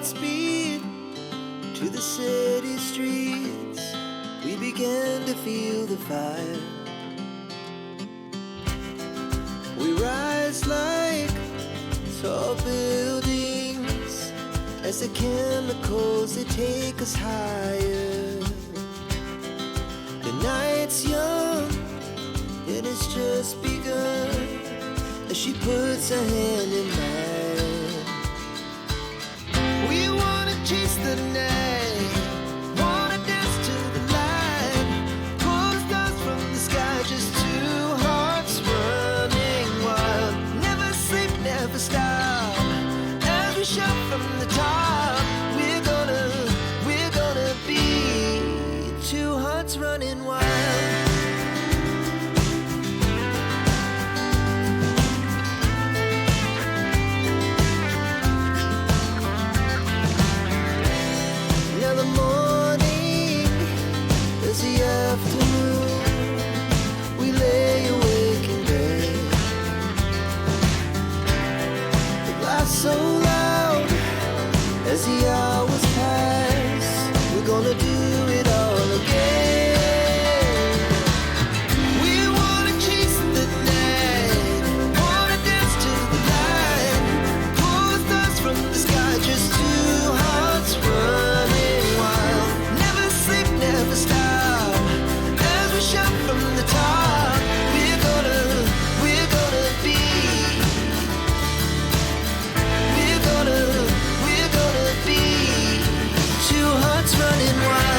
Godspeed to the city streets. We began to feel the fire. We rise like tall buildings as the chemicals, they take us higher. The night's young and it's just begun as she puts her hand in mine. We wanna chase the night, wanna dance to the light, pull the stars from the sky, just two hearts running wild. Never sleep, never stop, as we shout from the top. We're gonna be two hearts running wild. Now the morning is the afternoon. We lay awake in bed. The laugh so loud as the hours pass. We're gonna do it all again. We wanna chase the night, wanna dance to the light, pull the stars from the sky, just two hearts running wild. Never sleep, never stop, as we shout from the top. We're gonna be, we're gonna be two hearts running wild.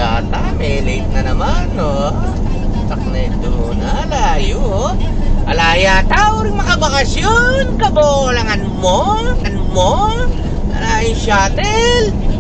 yata. May late na naman, no? Takna ito na, layo, oh. Alaya tao rin makabakasyon. Kabolangan mo. Ano mo? Alay shuttle.